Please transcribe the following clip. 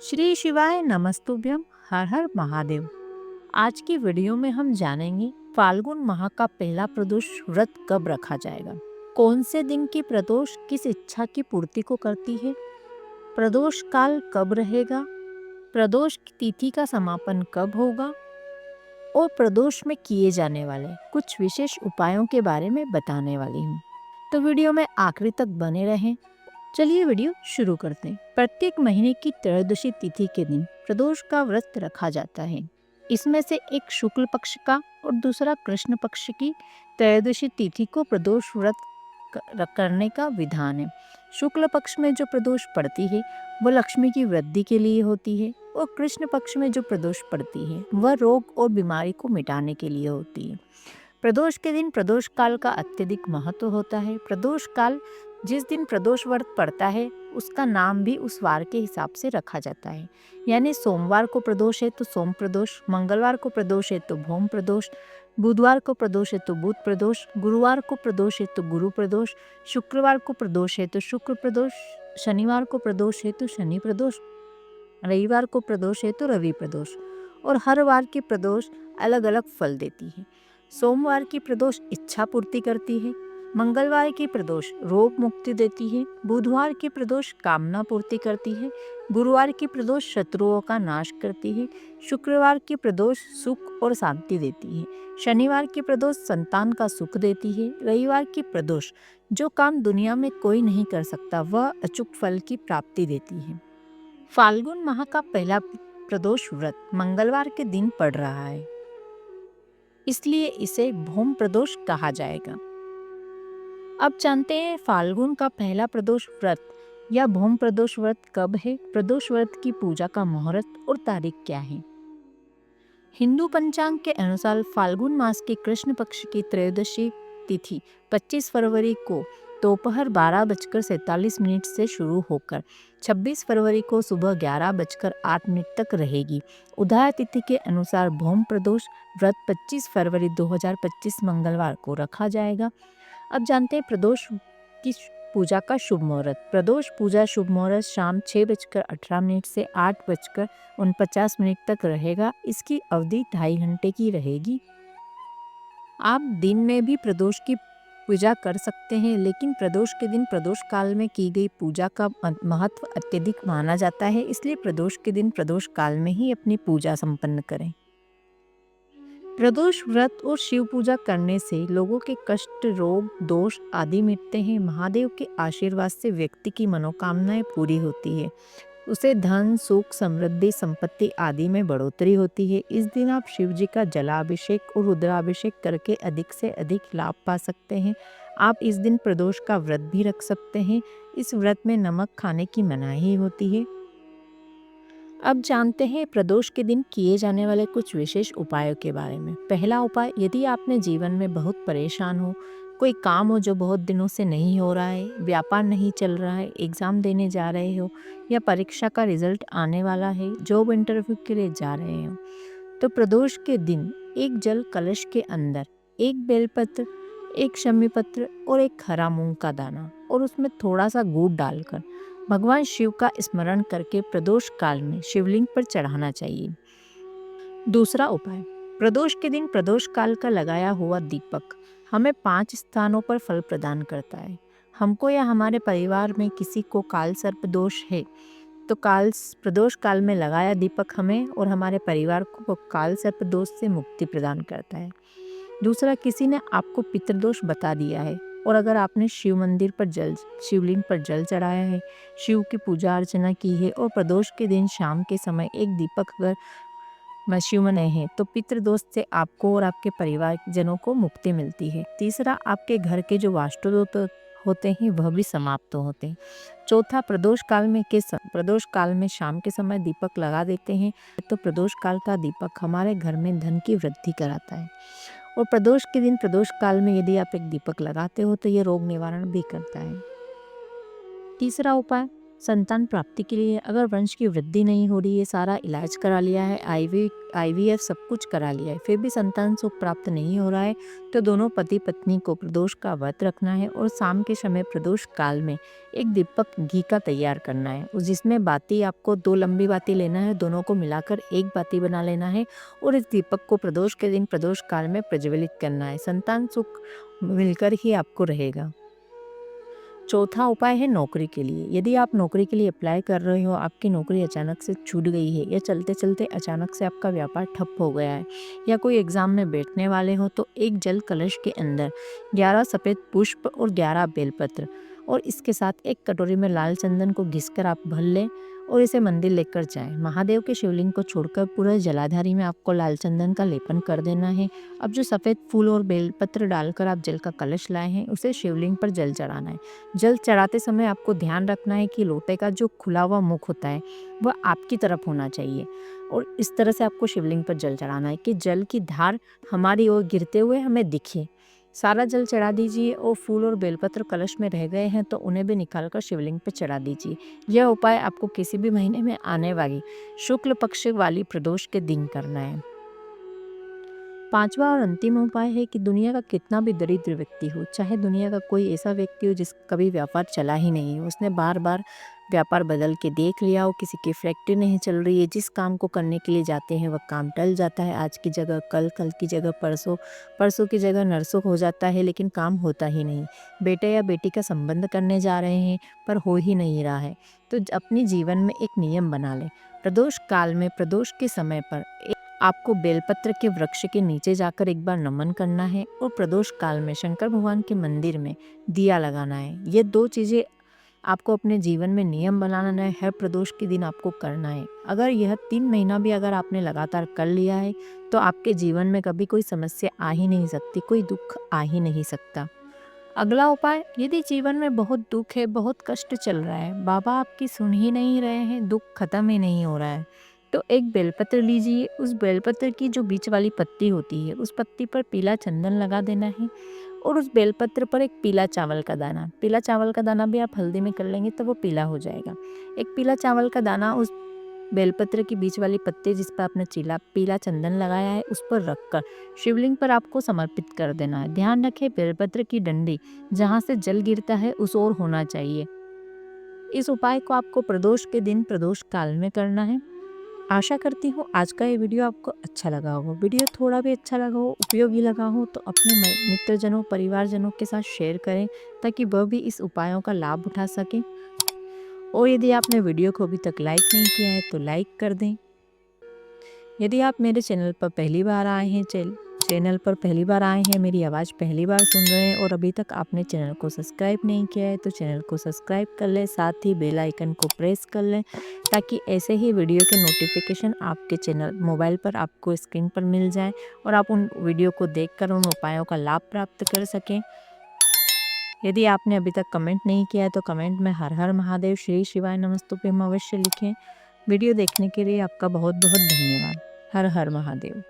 श्री शिवाय नमस्तुभ्यम। हर हर महादेव। आज की वीडियो में हम जानेंगे फाल्गुन माह का पहला प्रदोष व्रत कब रखा जाएगा, कौन से दिन की प्रदोष किस इच्छा की पूर्ति को करती है, प्रदोष काल कब रहेगा, प्रदोष की तिथि का समापन कब होगा और प्रदोष में किए जाने वाले कुछ विशेष उपायों के बारे में बताने वाली हूँ। तो वीडियो में आखिरी तक बने रहें। चलिए वीडियो शुरू करते हैं। प्रत्येक महीने की त्रयोदशी तिथि के दिन प्रदोष का व्रत रखा जाता है। इसमें से एक शुक्ल पक्ष का और दूसरा कृष्ण पक्ष की त्रयोदशी तिथि को प्रदोष व्रत करने का विधान है। शुक्ल पक्ष में जो प्रदोष पड़ती है वह लक्ष्मी की वृद्धि के लिए होती है और कृष्ण पक्ष में जो प्रदोष पड़ती है वह रोग और बीमारी को मिटाने के लिए होती है। प्रदोष के दिन प्रदोष काल का अत्यधिक महत्व होता है। प्रदोष काल जिस दिन प्रदोष व्रत पड़ता है उसका नाम भी उस वार के हिसाब से रखा जाता है। यानी सोमवार को प्रदोष है तो सोम प्रदोष, मंगलवार को प्रदोष है तो भौम प्रदोष, बुधवार को प्रदोष है तो बुध प्रदोष, गुरुवार को प्रदोष है तो गुरु प्रदोष, शुक्रवार को प्रदोष है तो शुक्र प्रदोष, शनिवार को प्रदोष है तो शनि प्रदोष, रविवार को प्रदोष है तो रवि प्रदोष और हर वार की प्रदोष अलग अलग फल देती है। सोमवार की प्रदोष इच्छा पूर्ति करती है, मंगलवार की प्रदोष रोग मुक्ति देती है, बुधवार की प्रदोष कामना पूर्ति करती है, गुरुवार की प्रदोष शत्रुओं का नाश करती है, शुक्रवार की प्रदोष सुख और शांति देती है, शनिवार की प्रदोष संतान का सुख देती है, रविवार की प्रदोष जो काम दुनिया में कोई नहीं कर सकता वह अचूक फल की प्राप्ति देती है। फाल्गुन माह का पहला प्रदोष व्रत मंगलवार के दिन पड़ रहा है, इसलिए इसे भौम प्रदोष कहा जाएगा। अब जानते हैं फाल्गुन का पहला प्रदोष व्रत या भौम प्रदोष व्रत कब है, प्रदोष व्रत की पूजा का मुहूर्त और तारीख क्या है। हिंदू पंचांग के अनुसार फाल्गुन मास के कृष्ण पक्ष की त्रयोदशी तिथि 25 फरवरी को दोपहर 12:47 से शुरू होकर 26 फरवरी को सुबह 11:08 तक रहेगी। उदय तिथि के अनुसार भौम प्रदोष व्रत 25 फरवरी 2025 मंगलवार को रखा जाएगा। अब जानते हैं प्रदोष की पूजा का शुभ मुहूर्त। प्रदोष पूजा शुभ मुहूर्त शाम 6:18 से 8:49 तक रहेगा। इसकी अवधि 2.5 घंटे की रहेगी। आप दिन में भी प्रदोष की पूजा कर सकते हैं, लेकिन प्रदोष के दिन प्रदोष काल में की गई पूजा का महत्व अत्यधिक माना जाता है, इसलिए प्रदोष के दिन प्रदोष काल में ही अपनी पूजा संपन्न करें। प्रदोष व्रत और शिव पूजा करने से लोगों के कष्ट, रोग, दोष आदि मिटते हैं। महादेव के आशीर्वाद से व्यक्ति की मनोकामनाएं पूरी होती है। उसे धन, सुख, समृद्धि, संपत्ति आदि में बढ़ोतरी होती है। इस दिन आप शिव जी का जलाभिषेक और रुद्राभिषेक करके अधिक से अधिक लाभ पा सकते हैं। आप इस दिन प्रदोष का व्रत भी रख सकते हैं। इस व्रत में नमक खाने की मनाही होती है। अब जानते हैं प्रदोष के दिन किए जाने वाले कुछ विशेष उपायों के बारे में। पहला उपाय, यदि आपने जीवन में बहुत परेशान हो, कोई काम हो जो बहुत दिनों से नहीं हो रहा है, व्यापार नहीं चल रहा है, एग्ज़ाम देने जा रहे हो या परीक्षा का रिजल्ट आने वाला है, जॉब इंटरव्यू के लिए जा रहे हो, तो प्रदोष के दिन एक जल कलश के अंदर एक बेलपत्र, एक शमी पत्र और एक हरा मूंग का दाना और उसमें थोड़ा सा गुड़ डालकर भगवान शिव का स्मरण करके प्रदोष काल में शिवलिंग पर चढ़ाना चाहिए। दूसरा उपाय, प्रदोष के दिन प्रदोष काल का लगाया हुआ दीपक हमें 5 स्थानों पर फल प्रदान करता है। हमको या हमारे परिवार में किसी को काल सर्प दोष है तो प्रदोष काल में लगाया दीपक हमें और हमारे परिवार को काल सर्प दोष से मुक्ति प्रदान करता है। दूसरा, किसी ने आपको पितृदोष बता दिया है और अगर आपने शिवलिंग पर जल चढ़ाया है, शिव की पूजा अर्चना की है और प्रदोष के दिन शाम के समय एक दीपक अगर शिव में है तो पितृदोष से आपको और आपके परिवार जनों को मुक्ति मिलती है। तीसरा, आपके घर के जो वास्तु दोष होते हैं वह भी समाप्त होते हैं। चौथा, प्रदोष काल में शाम के समय दीपक लगा देते हैं तो प्रदोष काल का दीपक हमारे घर में धन की वृद्धि कराता है और प्रदोष के दिन प्रदोष काल में यदि आप एक दीपक लगाते हो तो ये रोग निवारण भी करता है। तीसरा उपाय, संतान प्राप्ति के लिए अगर वंश की वृद्धि नहीं हो रही है, सारा इलाज करा लिया है, आईवीएफ सब कुछ करा लिया है, फिर भी संतान सुख प्राप्त नहीं हो रहा है, तो दोनों पति पत्नी को प्रदोष का व्रत रखना है और शाम के समय प्रदोष काल में एक दीपक घी का तैयार करना है, और जिसमें बाती आपको 2 लंबी बाती लेना है, दोनों को मिलाकर एक बाती बना लेना है और इस दीपक को प्रदोष के दिन प्रदोष काल में प्रज्वलित करना है। संतान सुख मिलकर ही आपको रहेगा। चौथा उपाय है नौकरी के लिए। यदि आप नौकरी के लिए अप्लाई कर रहे हो, आपकी नौकरी अचानक से छूट गई है या चलते चलते अचानक से आपका व्यापार ठप हो गया है, या कोई एग्ज़ाम में बैठने वाले हो, तो एक जल कलश के अंदर 11 सफ़ेद पुष्प और 11 बेलपत्र और इसके साथ एक कटोरी में लाल चंदन को घिसकर आप भर लें और इसे मंदिर लेकर जाएं। महादेव के शिवलिंग को छोड़कर पूरे जलाधारी में आपको लाल चंदन का लेपन कर देना है। अब जो सफ़ेद फूल और बेलपत्र डालकर आप जल का कलश लाए हैं, उसे शिवलिंग पर जल चढ़ाना है। जल चढ़ाते समय आपको ध्यान रखना है कि लोटे का जो खुला हुआ मुख होता है वह आपकी तरफ होना चाहिए, और इस तरह से आपको शिवलिंग पर जल चढ़ाना है कि जल की धार हमारी ओर गिरते हुए हमें दिखे। सारा जल चढ़ा दीजिए और फूल और बेलपत्र कलश में रह गए हैं तो उन्हें भी निकालकर शिवलिंग पर चढ़ा दीजिए। यह उपाय आपको किसी भी महीने में आने वाली शुक्ल पक्ष वाली प्रदोष के दिन करना है। पांचवा और अंतिम उपाय है कि दुनिया का कितना भी दरिद्र व्यक्ति हो, चाहे दुनिया का कोई ऐसा व्यक्ति हो जिस कभी व्यापार चला ही नहीं है, उसने बार बार व्यापार बदल के देख लिया हो, किसी की फैक्ट्री नहीं चल रही है, जिस काम को करने के लिए जाते हैं वह काम टल जाता है, आज की जगह कल, कल की जगह परसों, परसों की जगह नरसों हो जाता है, लेकिन काम होता ही नहीं। बेटे या बेटी का संबंध करने जा रहे हैं पर हो ही नहीं रहा है, तो अपने जीवन में एक नियम बना लें। प्रदोष काल में प्रदोष के समय पर आपको बेलपत्र के वृक्ष के नीचे जाकर एक बार नमन करना है और प्रदोष काल में शंकर भगवान के मंदिर में दिया लगाना है। ये 2 चीज़ें आपको अपने जीवन में नियम बनाना है, हर प्रदोष के दिन आपको करना है। अगर यह 3 महीना भी अगर आपने लगातार कर लिया है तो आपके जीवन में कभी कोई समस्या आ ही नहीं सकती, कोई दुख आ ही नहीं सकता। अगला उपाय, यदि जीवन में बहुत दुख है, बहुत कष्ट चल रहा है, बाबा आपकी सुन ही नहीं रहे हैं, दुख खत्म ही नहीं हो रहा है, तो एक बेलपत्र लीजिए। उस बेलपत्र की जो बीच वाली पत्ती होती है, उस पत्ती पर पीला चंदन लगा देना है और उस बेलपत्र पर एक पीला चावल का दाना भी आप हल्दी में कर लेंगे तो वो पीला हो जाएगा। एक पीला चावल का दाना उस बेलपत्र की बीच वाली पत्ती जिस पर आपने पीला चंदन लगाया है उस पर रखकर शिवलिंग पर आपको समर्पित कर देना है। ध्यान रखें, बेलपत्र की डंडी जहाँ से जल गिरता है उस ओर होना चाहिए। इस उपाय को आपको प्रदोष के दिन प्रदोष काल में करना है। आशा करती हूँ आज का ये वीडियो आपको अच्छा लगा होगा। वीडियो थोड़ा भी अच्छा लगा हो, उपयोगी लगा हो तो अपने मित्रजनों, परिवारजनों के साथ शेयर करें ताकि वह भी इस उपायों का लाभ उठा सकें। और यदि आपने वीडियो को अभी तक लाइक नहीं किया है तो लाइक कर दें। यदि आप मेरे चैनल पर पहली बार आए हैं, मेरी आवाज़ पहली बार सुन रहे हैं और अभी तक आपने चैनल को सब्सक्राइब नहीं किया है तो चैनल को सब्सक्राइब कर लें, साथ ही बेल आइकन को प्रेस कर लें ताकि ऐसे ही वीडियो के नोटिफिकेशन आपके चैनल मोबाइल पर आपको स्क्रीन पर मिल जाए और आप उन वीडियो को देखकर उन उपायों का लाभ प्राप्त कर सकें। यदि आपने अभी तक कमेंट नहीं किया है तो कमेंट में हर हर महादेव, श्री शिवाय नमस्तुभ्यम अवश्य लिखें। वीडियो देखने के लिए आपका बहुत बहुत धन्यवाद। हर हर महादेव।